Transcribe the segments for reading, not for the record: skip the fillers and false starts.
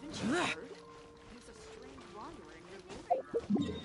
Haven't you heard? There's a strange wanderer in your living room.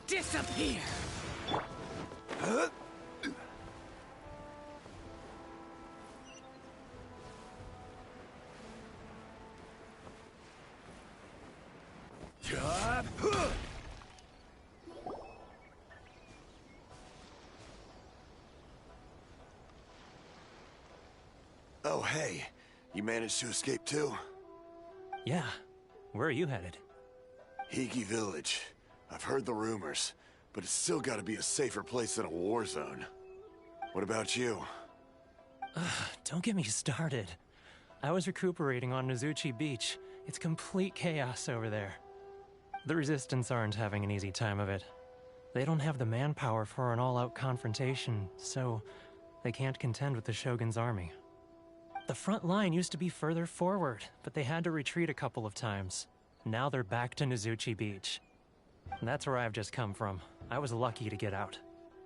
Disappear! Oh, hey. You managed to escape too? Yeah. Where are you headed? Higi Village. I've heard the rumors, but it's still gotta be a safer place than a war zone. What about you? Don't get me started. I was recuperating on Nozuchi Beach. It's complete chaos over there. The Resistance aren't having an easy time of it. They don't have the manpower for an all-out confrontation, so they can't contend with the Shogun's army. The front line used to be further forward, but they had to retreat a couple of times. Now they're back to Nozuchi Beach. That's where I've just come from. I was lucky to get out.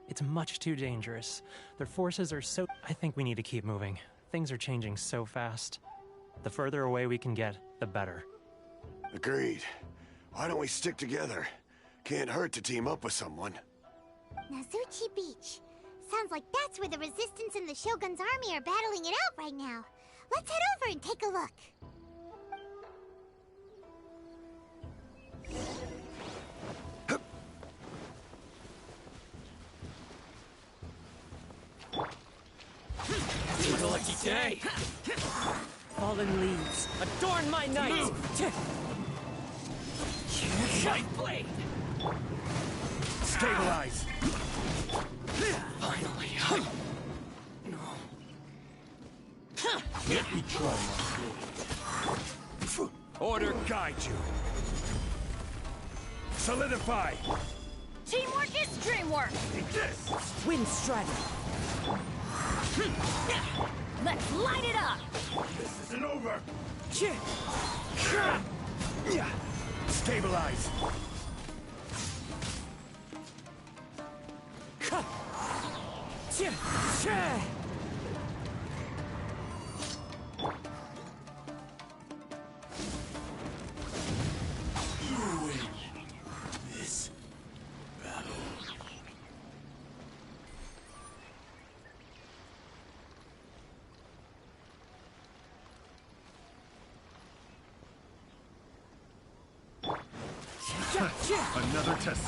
It's much too dangerous. Their forces are so... I think we need to keep moving. Things are changing so fast. The further away we can get, the better. Agreed. Why don't we stick together? Can't hurt to team up with someone. Nozuchi Beach. Sounds like that's where the Resistance and the Shogun's army are battling it out right now. Let's head over and take a look. It's a lucky day! Fallen leaves, adorn my night! Light blade! Stabilize! Finally, No. Let me try my Order guide you. Solidify! Teamwork is dreamwork! Take this! Wind Strider! Let's light it up! This isn't over! Yeah. Stabilize! You win this battle. Another test.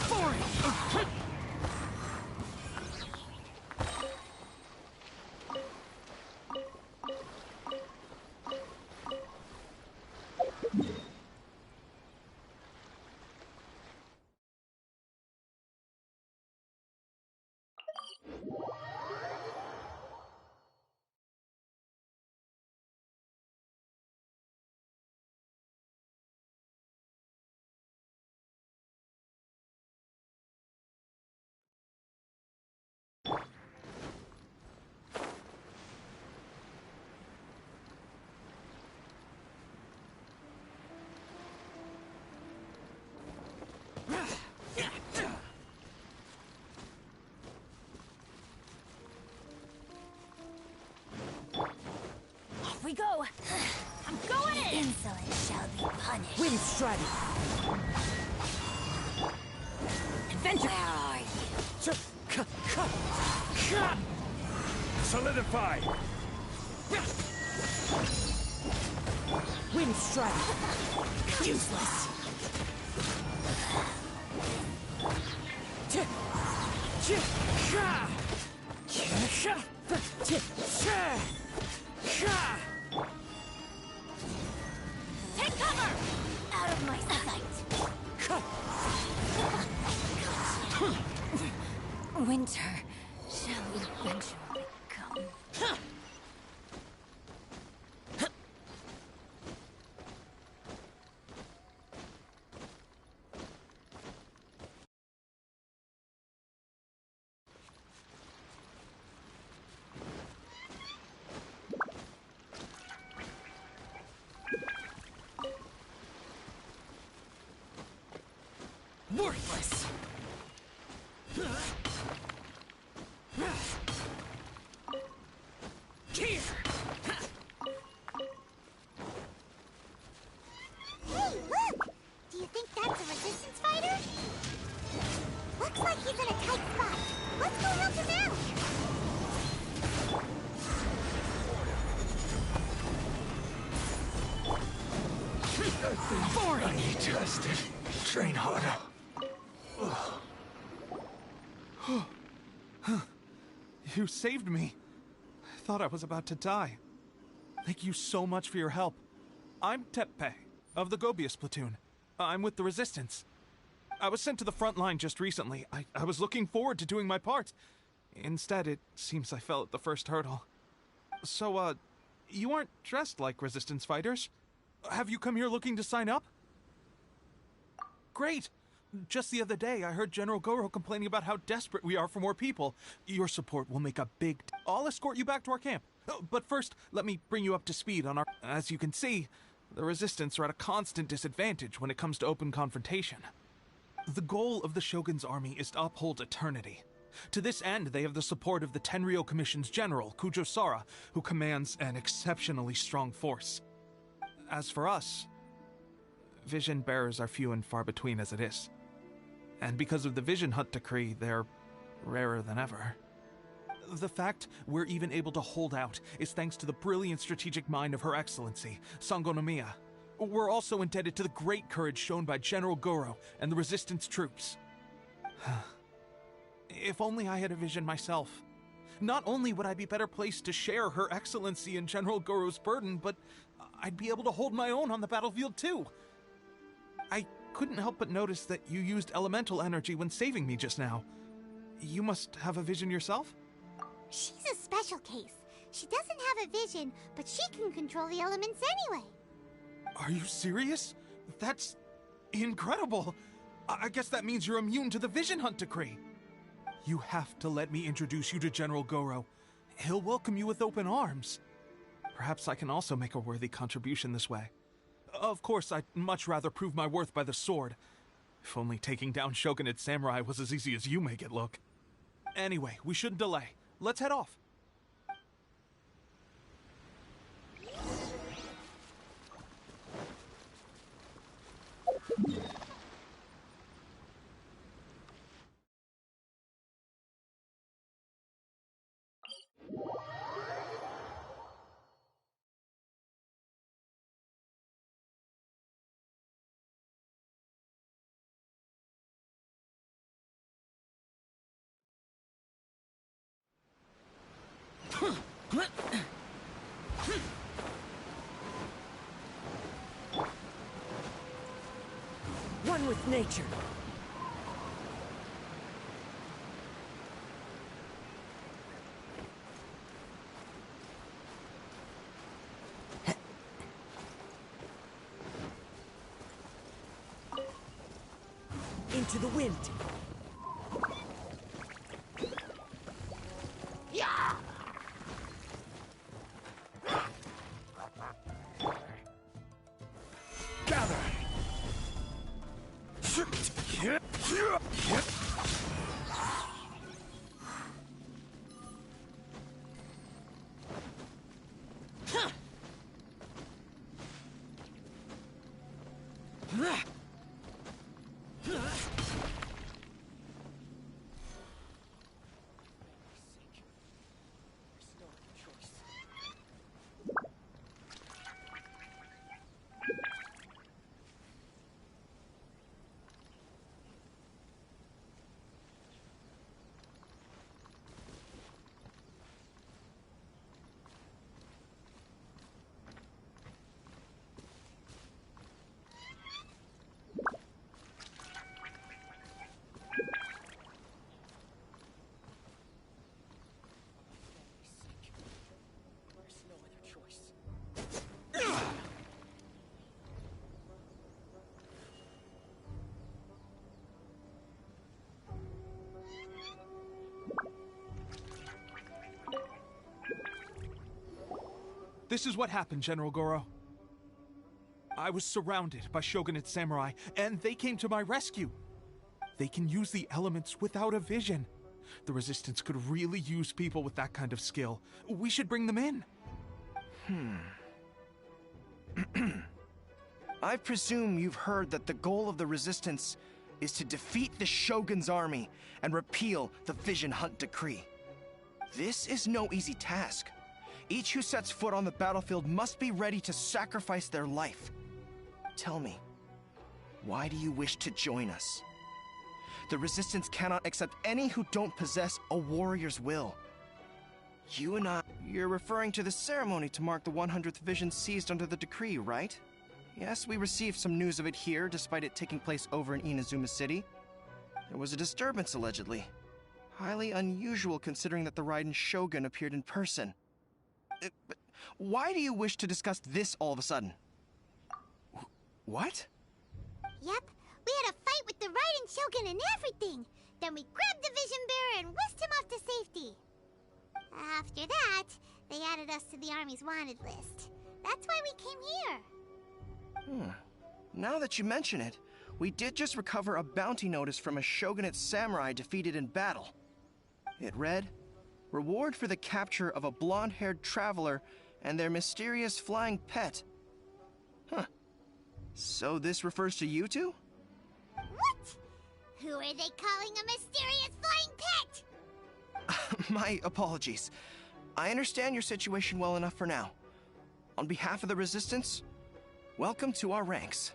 We go. I'm going in. Insolence shall be punished. Wind Strider. Adventure. Where are you? Solidify. Wind Strider. Useless. Take cover! Out of my sight. Winter shall eventually come. Worthless. Here. Hey, look! Do you think that's a resistance fighter? Looks like he's in a tight spot. Let's go help him out. I need to rest it. Train harder. You saved me. I thought I was about to die. Thank you so much for your help. I'm Teppe, of the Gobius platoon. I'm with the Resistance. I was sent to the front line just recently. I was looking forward to doing my part. Instead, it seems I fell at the first hurdle. So, you aren't dressed like Resistance fighters? Have you come here looking to sign up? Great! Just the other day, I heard General Goro complaining about how desperate we are for more people. Your support will make a big... I'll escort you back to our camp. But first, let me bring you up to speed on our... As you can see, the Resistance are at a constant disadvantage when it comes to open confrontation. The goal of the Shogun's army is to uphold eternity. To this end, they have the support of the Tenryou Commission's general, Kujo Sara, who commands an exceptionally strong force. As for us, vision bearers are few and far between as it is. And because of the Vision Hunt decree, they're rarer than ever. The fact we're even able to hold out is thanks to the brilliant strategic mind of Her Excellency, Sango no Miya. We're also indebted to the great courage shown by General Goro and the Resistance troops. If only I had a vision myself. Not only would I be better placed to share Her Excellency and General Goro's burden, but I'd be able to hold my own on the battlefield too. I couldn't help but notice that you used elemental energy when saving me just now. You must have a vision yourself? She's a special case. She doesn't have a vision, but she can control the elements anyway. Are you serious? That's incredible. I guess that means you're immune to the Vision Hunt decree. You have to let me introduce you to General Goro. He'll welcome you with open arms. Perhaps I can also make a worthy contribution this way. Of course, I'd much rather prove my worth by the sword. If only taking down shogunate samurai was as easy as you make it look. Anyway, we shouldn't delay. Let's head off. One with nature. Into the wind. Gather! This is what happened, General Goro. I was surrounded by shogunate samurai, and they came to my rescue. They can use the elements without a vision. The Resistance could really use people with that kind of skill. We should bring them in. I presume you've heard that the goal of the Resistance is to defeat the Shogun's army and repeal the Vision Hunt Decree. This is no easy task. Each who sets foot on the battlefield must be ready to sacrifice their life. Tell me, why do you wish to join us? The Resistance cannot accept any who don't possess a warrior's will. You and I... You're referring to the ceremony to mark the 100th Vision seized under the decree, right? Yes, we received some news of it here, despite it taking place over in Inazuma City. There was a disturbance, allegedly. Highly unusual considering that the Raiden Shogun appeared in person. But why do you wish to discuss this all of a sudden? What? Yep, we had a fight with the Raiden Shogun and everything. Then we grabbed the Vision Bearer and whisked him off to safety. After that, they added us to the Army's wanted list. That's why we came here. Now that you mention it, we did just recover a bounty notice from a shogunate samurai defeated in battle. It read, "Reward for the capture of a blonde-haired traveler and their mysterious flying pet." Huh. So this refers to you two? What? Who are they calling a mysterious flying pet? My apologies. I understand your situation well enough for now. On behalf of the Resistance, welcome to our ranks.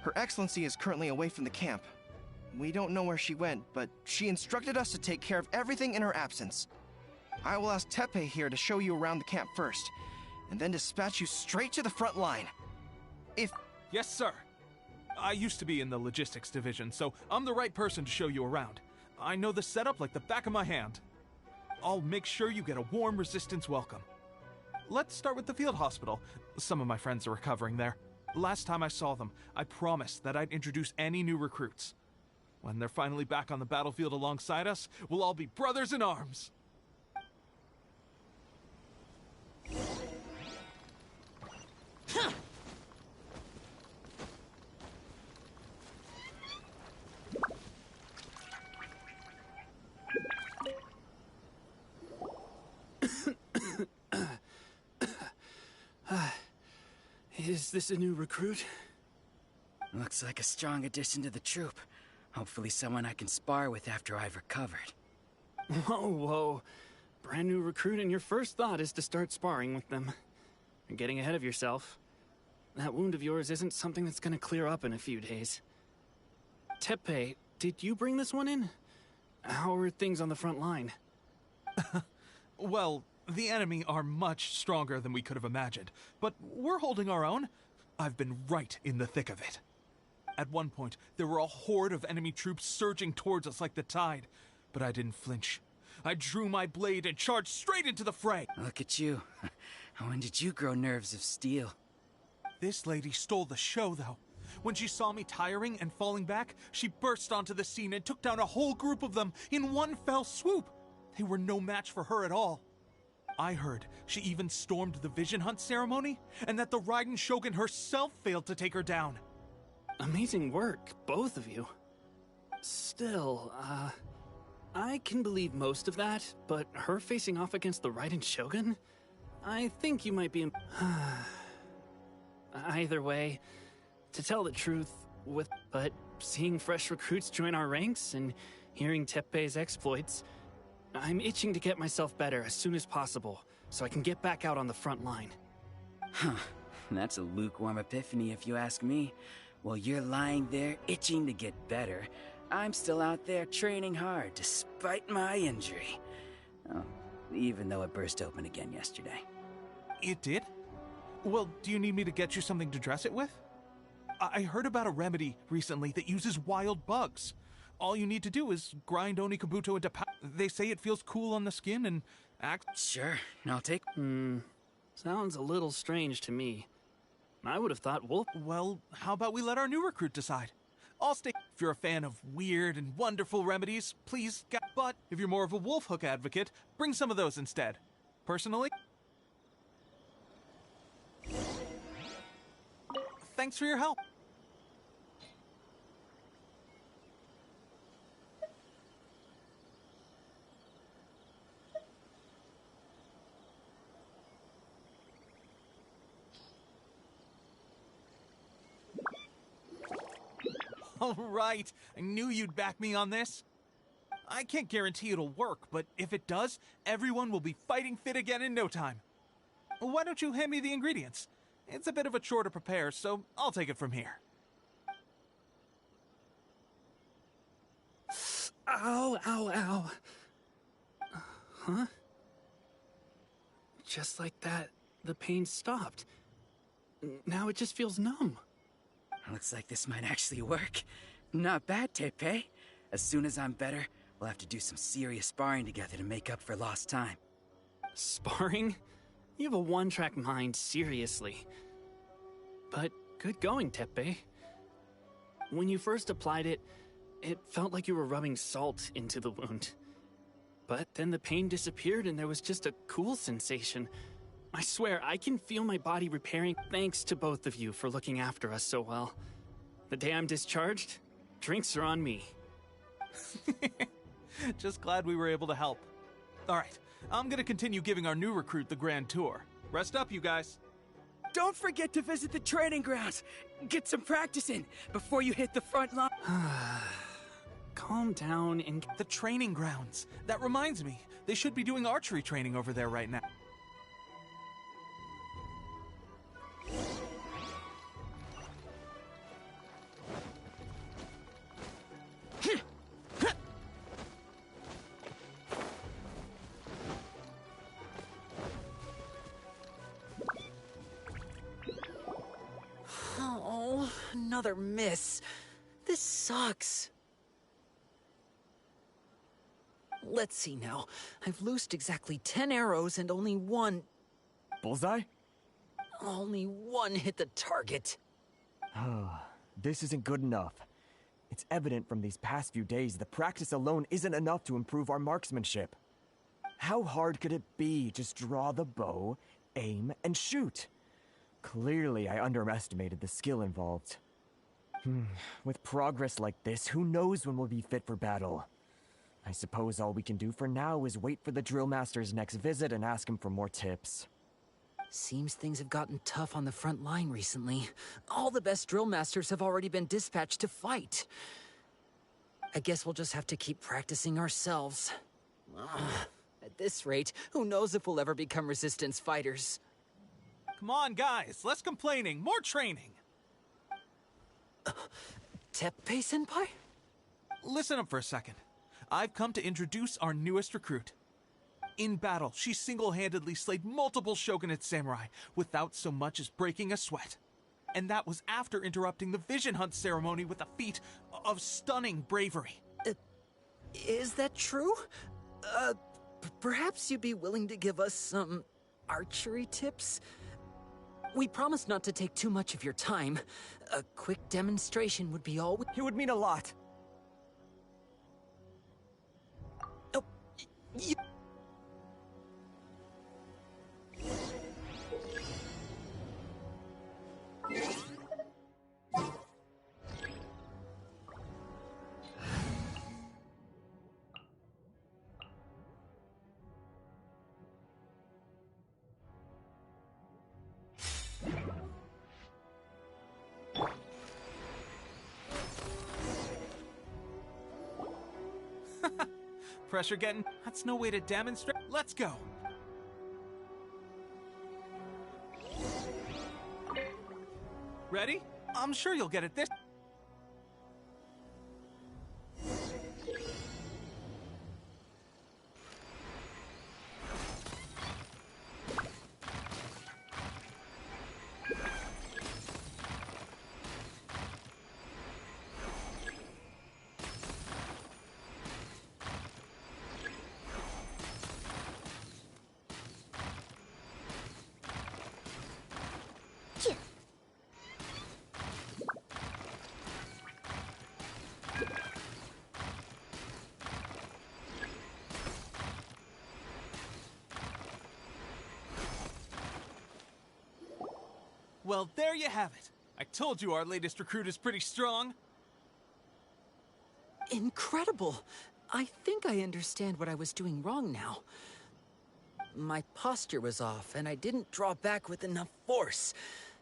Her Excellency is currently away from the camp. We don't know where she went, but she instructed us to take care of everything in her absence. I will ask Teppei here to show you around the camp first, and then dispatch you straight to the front line. If... Yes, sir. I used to be in the logistics division, so I'm the right person to show you around. I know the setup like the back of my hand. I'll make sure you get a warm Resistance welcome. Let's start with the field hospital. Some of my friends are recovering there. Last time I saw them, I promised that I'd introduce any new recruits. When they're finally back on the battlefield alongside us, we'll all be brothers in arms. Is this a new recruit? Looks like a strong addition to the troop. Hopefully someone I can spar with after I've recovered. Whoa, whoa. Brand new recruit and your first thought is to start sparring with them. You're getting ahead of yourself. That wound of yours isn't something that's gonna clear up in a few days. Teppei, did you bring this one in? How are things on the front line? Well, The enemy are much stronger than we could have imagined, but we're holding our own. I've been right in the thick of it. At one point, there were a horde of enemy troops surging towards us like the tide, but I didn't flinch. I drew my blade and charged straight into the fray. Look at you. When did you grow nerves of steel? This lady stole the show, though. When she saw me tiring and falling back, she burst onto the scene and took down a whole group of them in one fell swoop. They were no match for her at all. I heard she even stormed the Vision Hunt ceremony, and that the Raiden Shogun herself failed to take her down. Amazing work, both of you. Still, I can believe most of that, but her facing off against the Raiden Shogun? I think you might be Either way, to tell the truth, but seeing fresh recruits join our ranks and hearing Teppei's exploits, I'm itching to get myself better as soon as possible, so I can get back out on the front line. Huh. That's a lukewarm epiphany if you ask me. While you're lying there itching to get better, I'm still out there training hard despite my injury. Oh, even though it burst open again yesterday. It did? Well, do you need me to get you something to dress it with? I heard about a remedy recently that uses wild bugs. All you need to do is grind Onikabuto into powder. They say it feels cool on the skin and acts... Sure, I'll take... Sounds a little strange to me. I would have thought wolf... Well, how about we let our new recruit decide? I'll stay... If you're a fan of weird and wonderful remedies, please... But if you're more of a wolf hook advocate, bring some of those instead. Personally... Thanks for your help. All right, I knew you'd back me on this. I can't guarantee it'll work, but if it does, everyone will be fighting fit again in no time. Why don't you hand me the ingredients? It's a bit of a chore to prepare, so I'll take it from here. Ow, ow, ow. Huh? Just like that, the pain stopped. Now it just feels numb. Looks like this might actually work. Not bad, Teppei. As soon as I'm better, we'll have to do some serious sparring together to make up for lost time. Sparring? You have a one-track mind, seriously. But good going, Teppei. When you first applied it, it felt like you were rubbing salt into the wound. But then the pain disappeared and there was just a cool sensation. I swear, I can feel my body repairing. Thanks to both of you for looking after us so well. The day I'm discharged, drinks are on me. Just glad we were able to help. All right, I'm gonna continue giving our new recruit the grand tour. Rest up, you guys. Don't forget to visit the training grounds. Get some practice in before you hit the front line. Calm down and... The training grounds. That reminds me, they should be doing archery training over there right now. Oh, another miss. This sucks. Let's see now. I've loosed exactly 10 arrows and only one... Bullseye? Only one hit the target. This isn't good enough. It's evident from these past few days that practice alone isn't enough to improve our marksmanship. How hard could it be? Just draw the bow, aim, and shoot. Clearly, I underestimated the skill involved. With progress like this, who knows when we'll be fit for battle? I suppose all we can do for now is wait for the drill master's next visit and ask him for more tips. Seems things have gotten tough on the front line recently. All the best drill masters have already been dispatched to fight. I guess we'll just have to keep practicing ourselves. At this rate, who knows if we'll ever become resistance fighters. Come on, guys, less complaining, more training. Teppei-senpai? Listen up for a second. I've come to introduce our newest recruit. In battle, she single-handedly slayed multiple shogunate samurai without so much as breaking a sweat. And that was after interrupting the vision hunt ceremony with a feat of stunning bravery. Is that true? Perhaps you'd be willing to give us some archery tips? We promise not to take too much of your time. A quick demonstration would be all It would mean a lot. Oh, Pressure getting... That's no way to demonstrate. Let's go. Ready? I'm sure you'll get it this... Well, there you have it. I told you our latest recruit is pretty strong. incredible! I think I understand what I was doing wrong now. My posture was off, and I didn't draw back with enough force.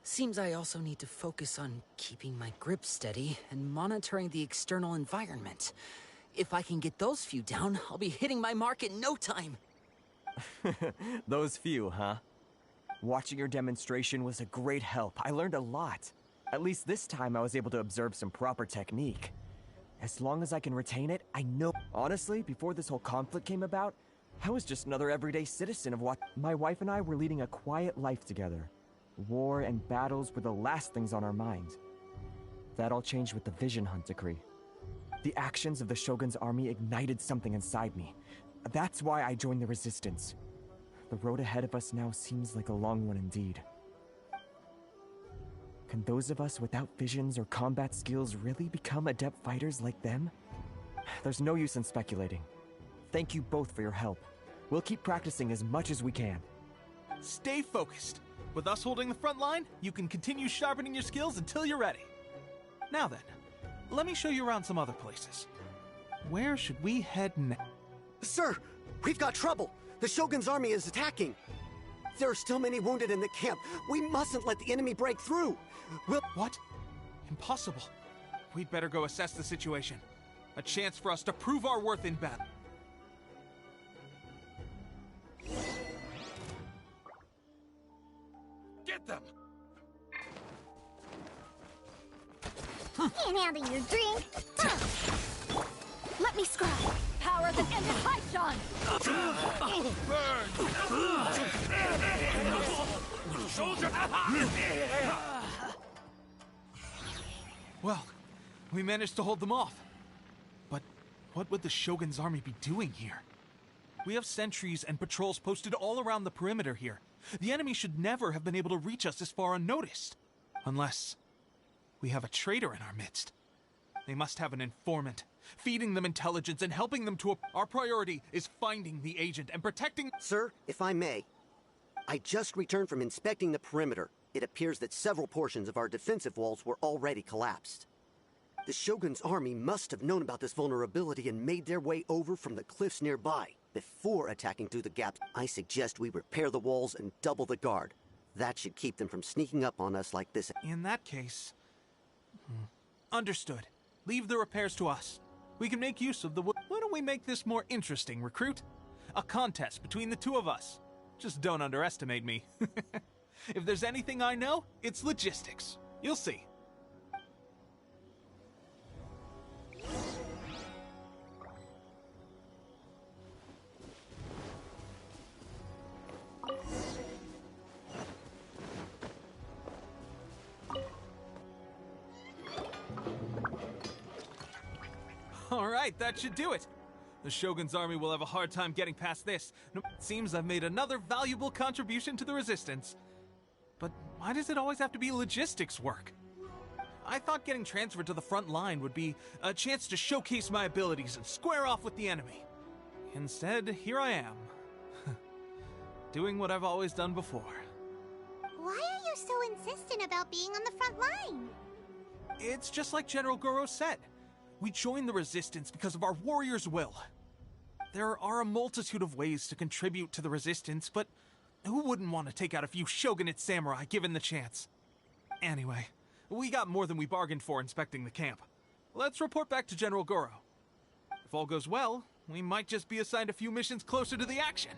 Seems I also need to focus on keeping my grip steady and monitoring the external environment. If I can get those few down, I'll be hitting my mark in no time. Those few, huh? Watching your demonstration was a great help. I learned a lot. At least this time I was able to observe some proper technique. As long as I can retain it, I know. Honestly, before this whole conflict came about, I was just another everyday citizen of what... My wife and I were leading a quiet life together. War and battles were the last things on our mind. That all changed with the Vision Hunt decree. The actions of the Shogun's army ignited something inside me. That's why I joined the Resistance. The road ahead of us now seems like a long one indeed. Can those of us without visions or combat skills really become adept fighters like them? There's no use in speculating. Thank you both for your help. We'll keep practicing as much as we can. Stay focused. With us holding the front line, you can continue sharpening your skills until you're ready. Now then, let me show you around some other places. Where should we head next? Sir, we've got trouble. The Shogun's army is attacking. There are still many wounded in the camp. We mustn't let the enemy break through. What? Impossible. We'd better go assess the situation. A chance for us to prove our worth in battle. Get them! Can't handle your drink. Let me scry. Power that ended Haishan. Soldier! Well, we managed to hold them off. But what would the Shogun's army be doing here? We have sentries and patrols posted all around the perimeter here. The enemy should never have been able to reach us this far unnoticed. Unless we have a traitor in our midst. They must have an informant, feeding them intelligence and helping them to... Our priority is finding the agent and protecting... Sir, if I may, I just returned from inspecting the perimeter. It appears that several portions of our defensive walls were already collapsed. The Shogun's army must have known about this vulnerability and made their way over from the cliffs nearby before attacking through the gaps. I suggest we repair the walls and double the guard. That should keep them from sneaking up on us like this. In that case... Understood. Leave the repairs to us. We can make use of the wood. Why don't we make this more interesting, recruit? A contest between the two of us. Just don't underestimate me. If there's anything I know, it's logistics. You'll see. Alright, that should do it. The Shogun's army will have a hard time getting past this. It seems I've made another valuable contribution to the Resistance. But why does it always have to be logistics work? I thought getting transferred to the front line would be a chance to showcase my abilities and square off with the enemy. Instead, here I am. Doing what I've always done before. Why are you so insistent about being on the front line? It's just like General Goro said. We joined the Resistance because of our warriors' will. There are a multitude of ways to contribute to the Resistance, but who wouldn't want to take out a few shogunate samurai given the chance? Anyway, we got more than we bargained for inspecting the camp. Let's report back to General Goro. If all goes well, we might just be assigned a few missions closer to the action.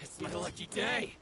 It's my lucky day.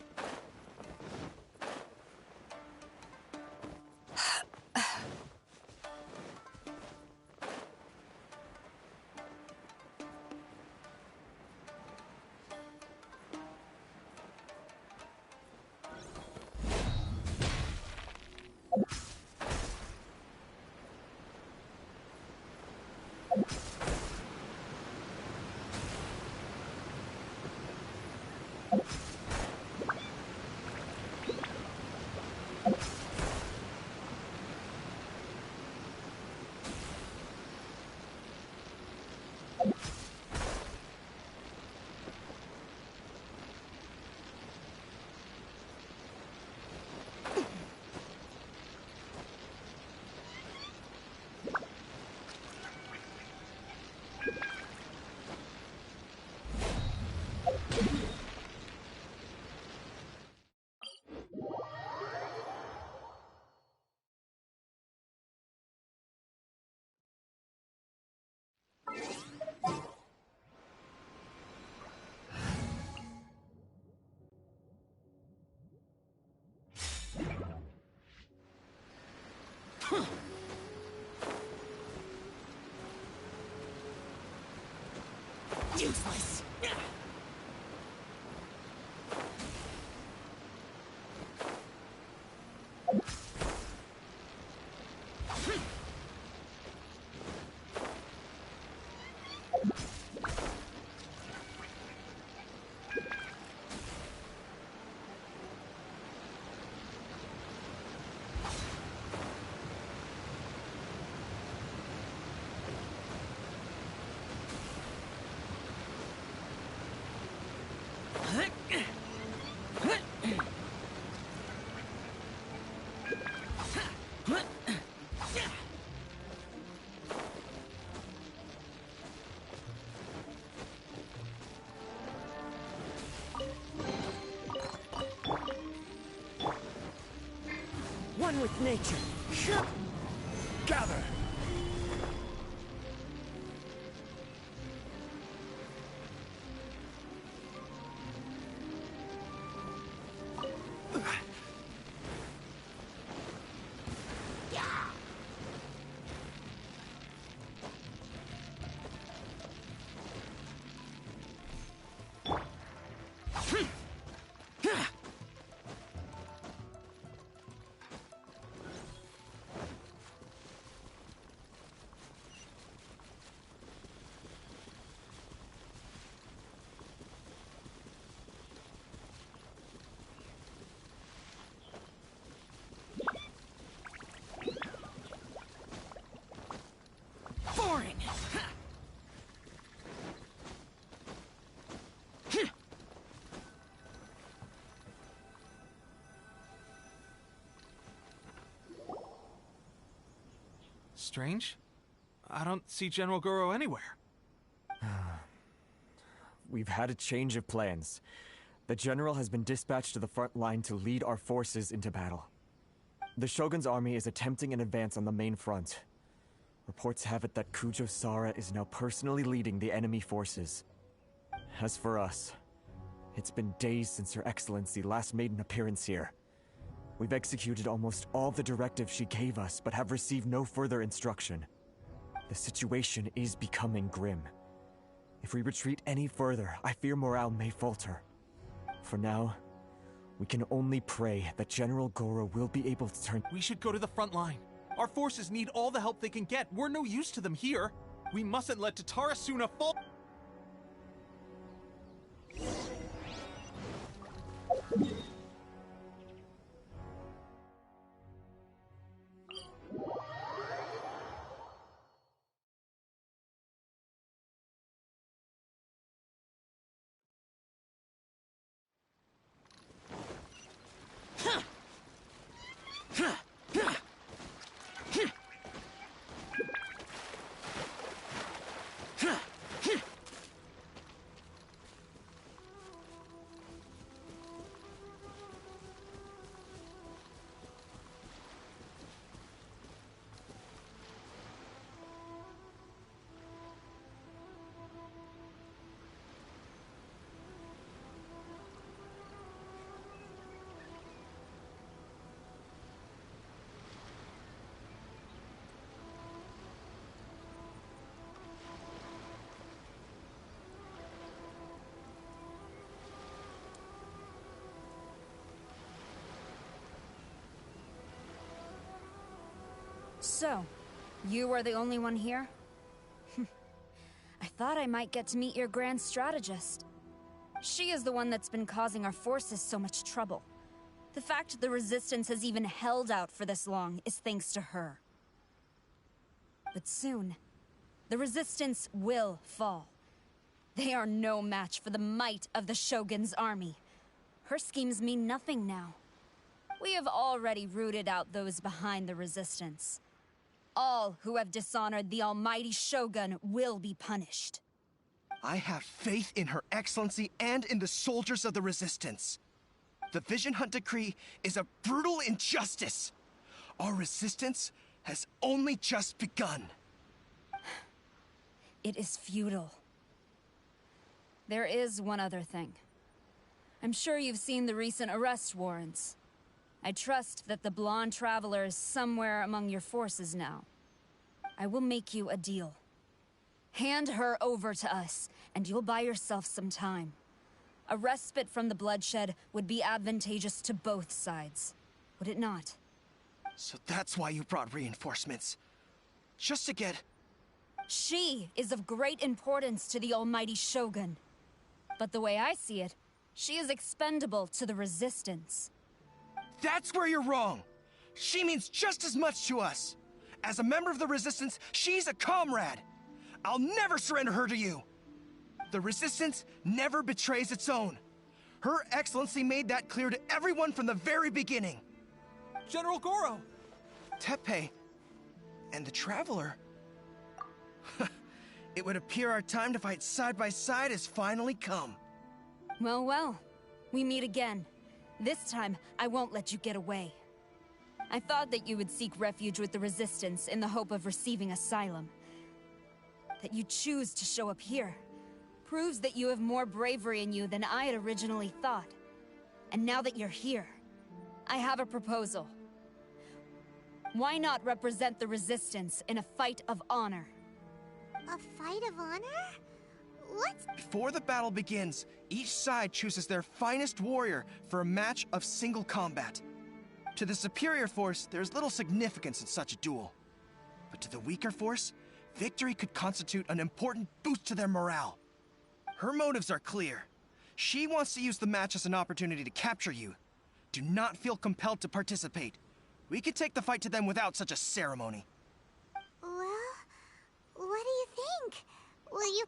Useless. One with nature. Gather. Boring! Strange? I don't see General Goro anywhere. We've had a change of plans. The general has been dispatched to the front line to lead our forces into battle. The Shogun's army is attempting an advance on the main front. Reports have it that Kujo Sara is now personally leading the enemy forces. As for us, it's been days since Her Excellency last made an appearance here. We've executed almost all the directives she gave us, but have received no further instruction. The situation is becoming grim. If we retreat any further, I fear morale may falter. For now, we can only pray that General Goro will be able to turn— We should go to the front line. Our forces need all the help they can get. We're no use to them here. We mustn't let Tatarasuna fall— So, you are the only one here? I thought I might get to meet your grand strategist. She is the one that's been causing our forces so much trouble. The fact the Resistance has even held out for this long is thanks to her. But soon, the Resistance will fall. They are no match for the might of the Shogun's army. Her schemes mean nothing now. We have already rooted out those behind the Resistance. All who have dishonored the almighty Shogun will be punished. I have faith in Her Excellency and in the soldiers of the Resistance. The Vision Hunt Decree is a brutal injustice. Our resistance has only just begun. It is futile. There is one other thing. I'm sure you've seen the recent arrest warrants. I trust that the blonde traveler is somewhere among your forces now. I will make you a deal. Hand her over to us, and you'll buy yourself some time. A respite from the bloodshed would be advantageous to both sides, would it not? So that's why you brought reinforcements. Just to get— She is of great importance to the almighty Shogun. But the way I see it, she is expendable to the Resistance. That's where you're wrong. She means just as much to us. As a member of the Resistance, she's a comrade. I'll never surrender her to you. The Resistance never betrays its own. Her Excellency made that clear to everyone from the very beginning. General Goro! Teppei and the Traveler. It would appear our time to fight side by side has finally come. Well, well. We meet again. This time, I won't let you get away. I thought that you would seek refuge with the Resistance in the hope of receiving asylum. That you choose to show up here proves that you have more bravery in you than I had originally thought. And now that you're here, I have a proposal. Why not represent the Resistance in a fight of honor? A fight of honor? What's— Before the battle begins, each side chooses their finest warrior for a match of single combat. To the superior force, there's little significance in such a duel. But to the weaker force, victory could constitute an important boost to their morale. Her motives are clear. She wants to use the match as an opportunity to capture you. Do not feel compelled to participate. We could take the fight to them without such a ceremony. Well, what do you think? Will you—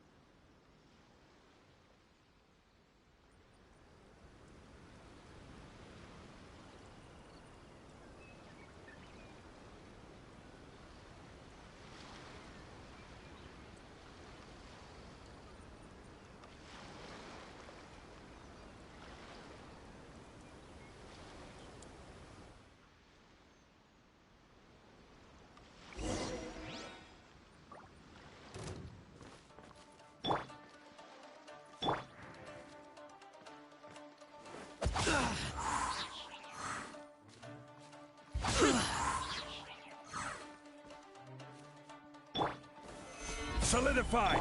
Solidified!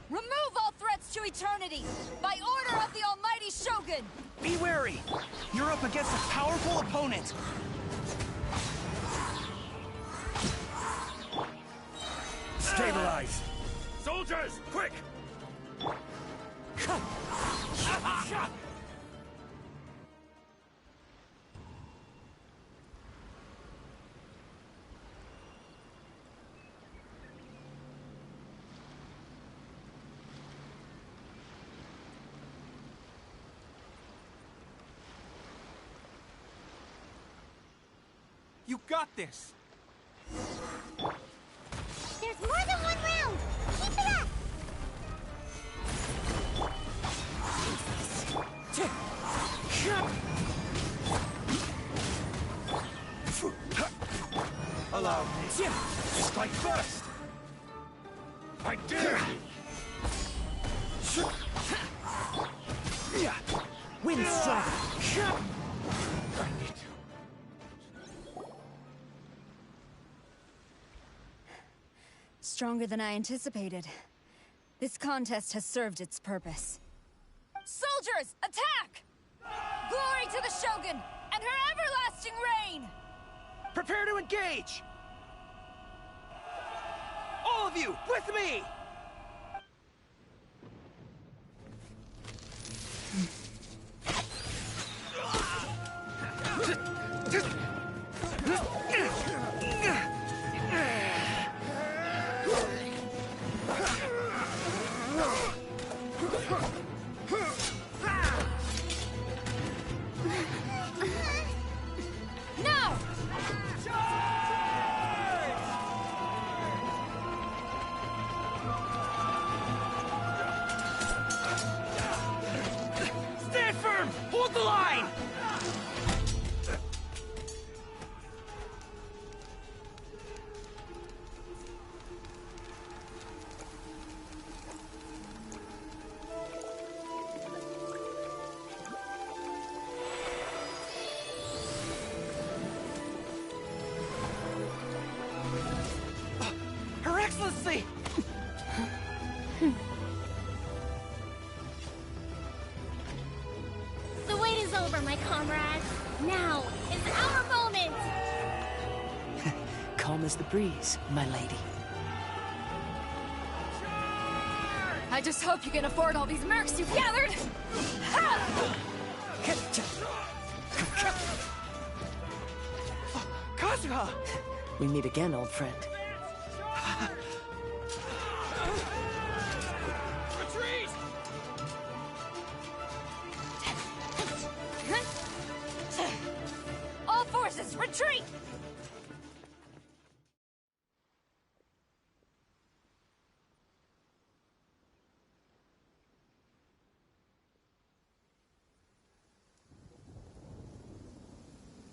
Remove all threats to eternity, by order of the Almighty Shogun! Be wary! You're up against a powerful opponent! Stabilize! Soldiers, quick! You got this! There's more than one round! Keep it up! Allow me. Strike first! I dare you! Wind strike! I need to. Stronger than I anticipated. This contest has served its purpose. Soldiers, attack! Glory to the Shogun and her everlasting reign! Prepare to engage! All of you, with me! Now! Stand firm! Hold the line! Her Excellency! The wait is over, my comrades. Now is our moment! Calm as the breeze, my lady. I just hope you can afford all these mercs you've gathered! Ha! Kazuha! We meet again, old friend. Retreat! All forces, retreat!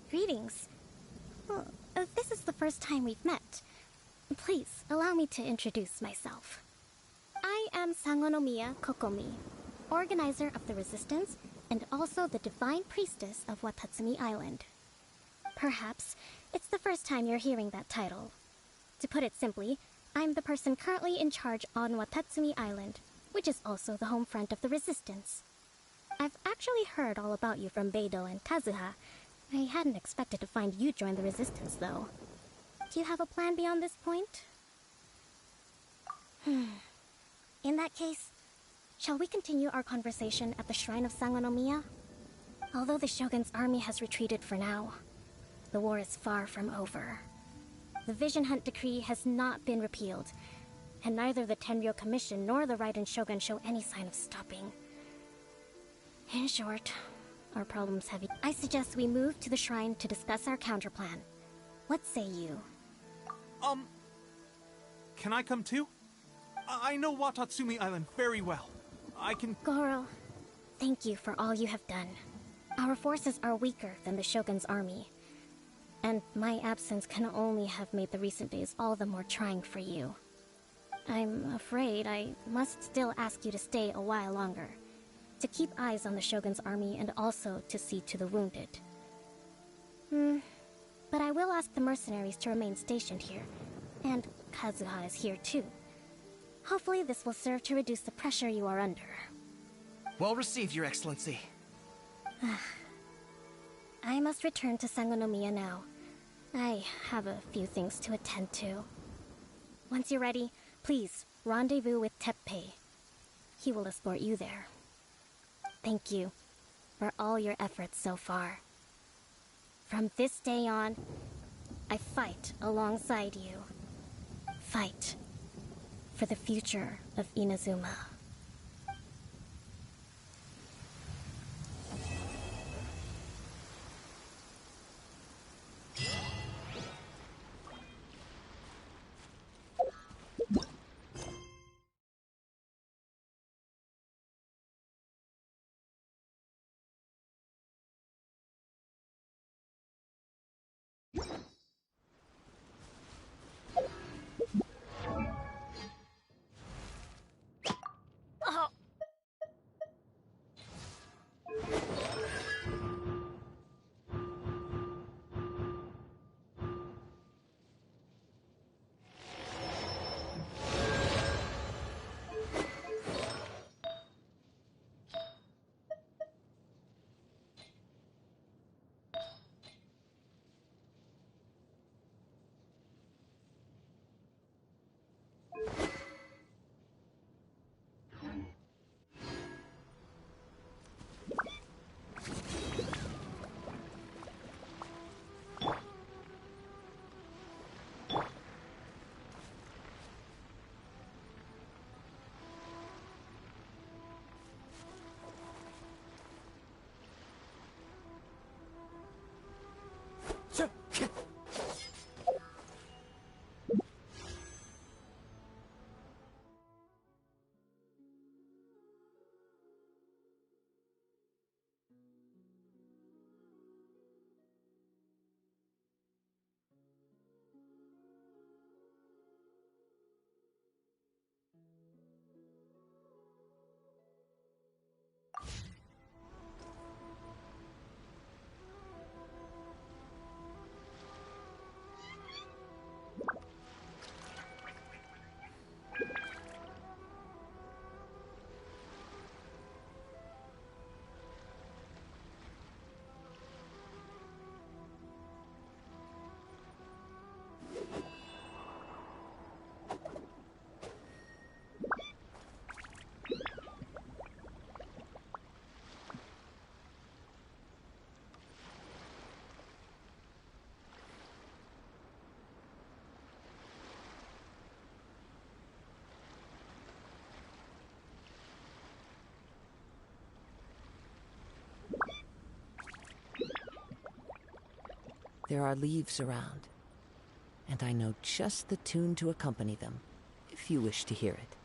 Greetings. Well, this is the first time we've met. Please, allow me to introduce myself. I am Sangonomiya Kokomi, organizer of the Resistance and also the Divine Priestess of Watatsumi Island. Perhaps it's the first time you're hearing that title. To put it simply, I'm the person currently in charge on Watatsumi Island, which is also the home front of the Resistance. I've actually heard all about you from Beidou and Kazuha. I hadn't expected to find you join the Resistance, though. Do you have a plan beyond this point? In that case, shall we continue our conversation at the Shrine of Sangonomiya? Although the Shogun's army has retreated for now, the war is far from over. The Vision Hunt Decree has not been repealed, and neither the Tenryo Commission nor the Raiden Shogun show any sign of stopping. In short, our problems have... I suggest we move to the shrine to discuss our counterplan. What say you? Can I come too? I know Watatsumi Island very well. I can... Goro, thank you for all you have done. Our forces are weaker than the Shogun's army, and my absence can only have made the recent days all the more trying for you. I'm afraid I must still ask you to stay a while longer, to keep eyes on the Shogun's army and also to see to the wounded. But I will ask the mercenaries to remain stationed here, and Kazuha is here too. Hopefully this will serve to reduce the pressure you are under. Well received, Your Excellency. I must return to Sangonomiya now. I have a few things to attend to. Once you're ready, please rendezvous with Teppei. He will escort you there. Thank you for all your efforts so far. From this day on, I fight alongside you. Fight for the future of Inazuma. There are leaves around, and I know just the tune to accompany them, if you wish to hear it.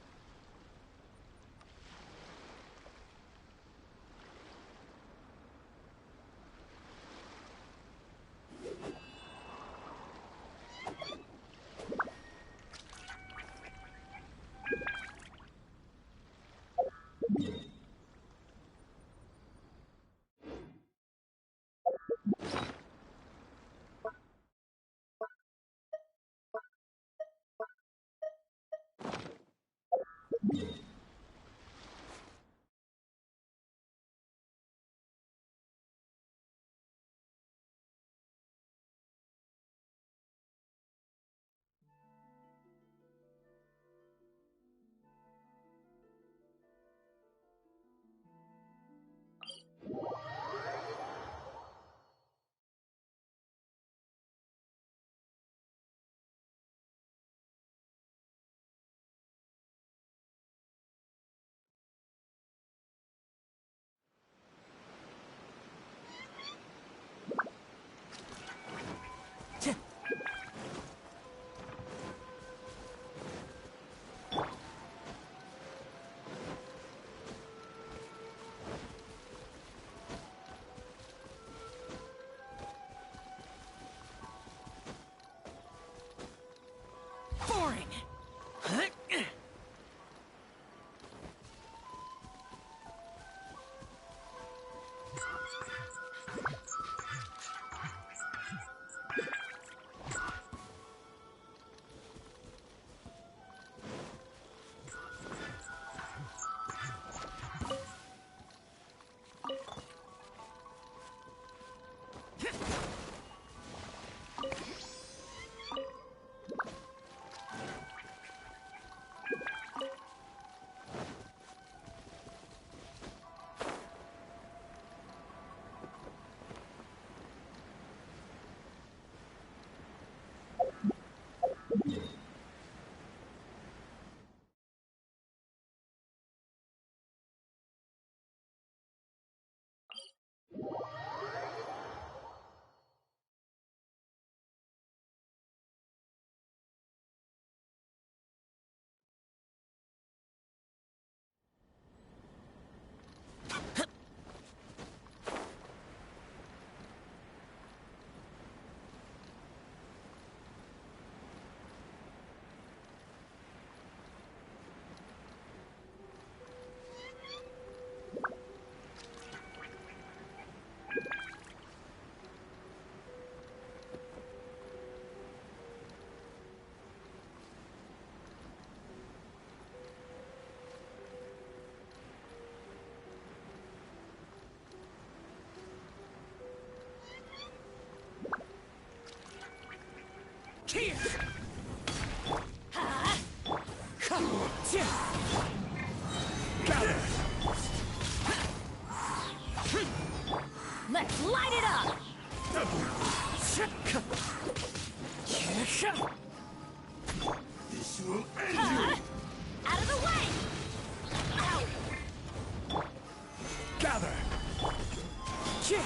Cut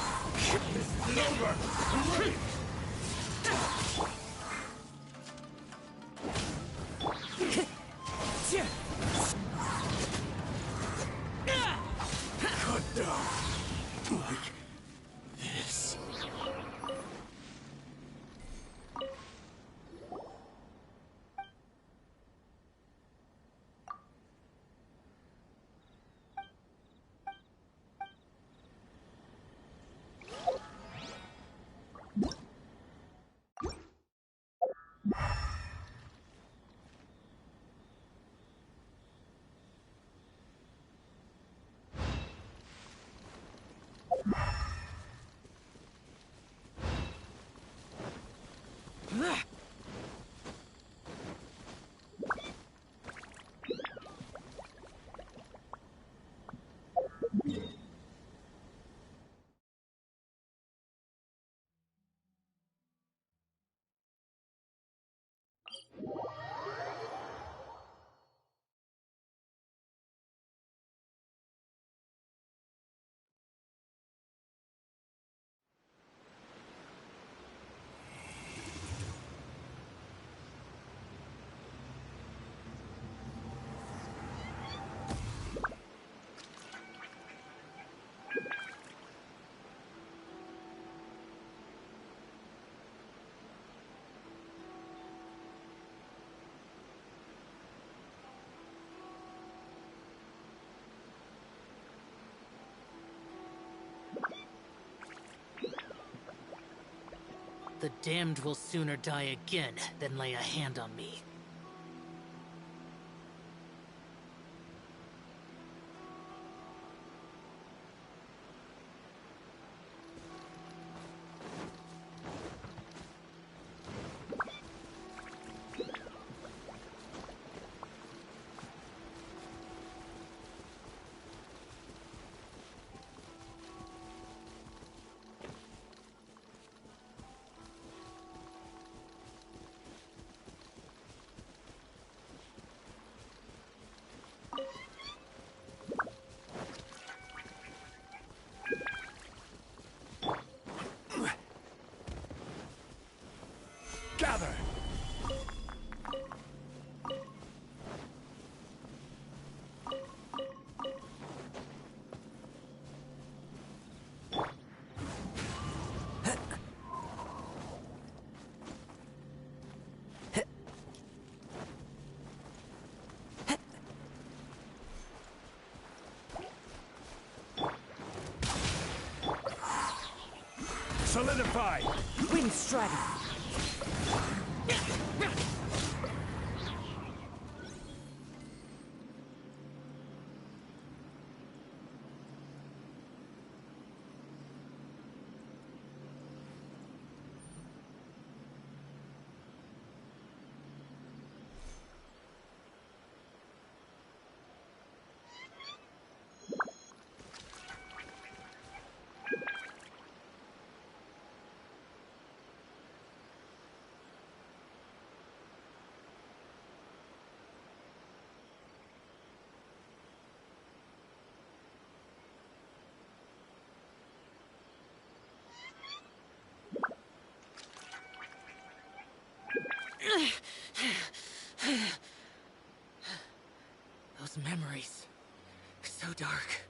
down. Like this. The damned will sooner die again than lay a hand on me. Gather! Solidify! Wind Strider! Those memories. So dark.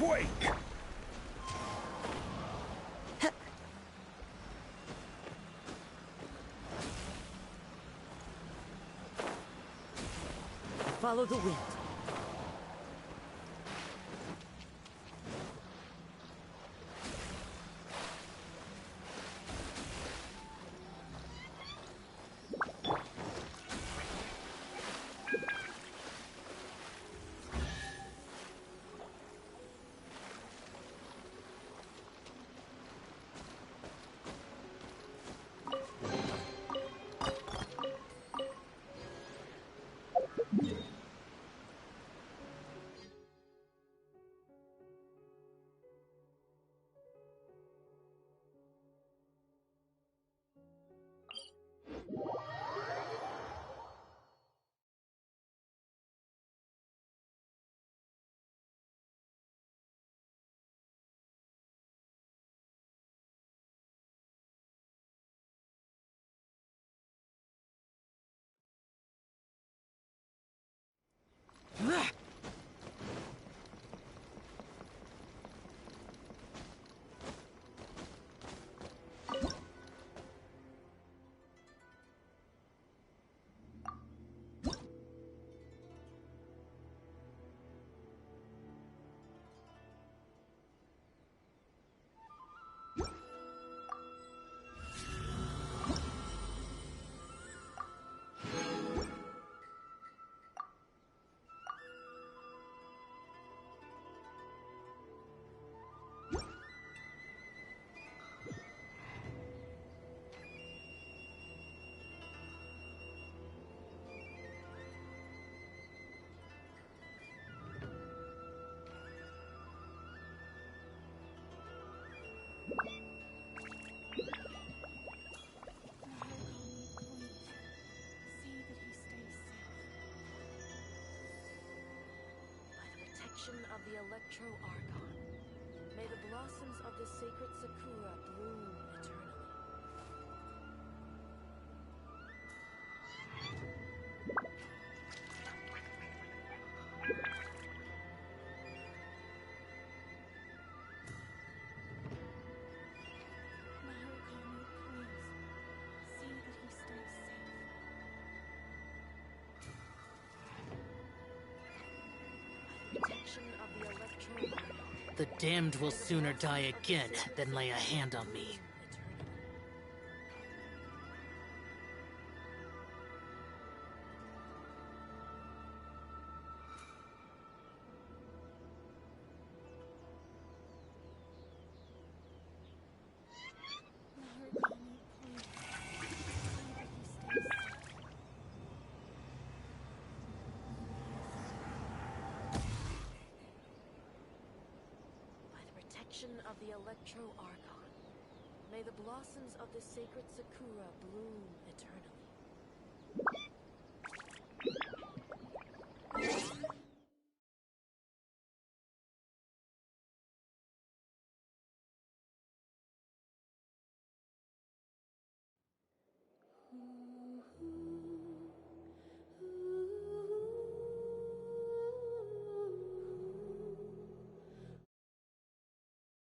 Quake! Follow the wind. Of the Electro-Archon. May the blossoms of the sacred Sakura bloom eternally. The damned will sooner die again than lay a hand on me. Of the Electro-Archon. May the blossoms of the sacred Sakura bloom eternally.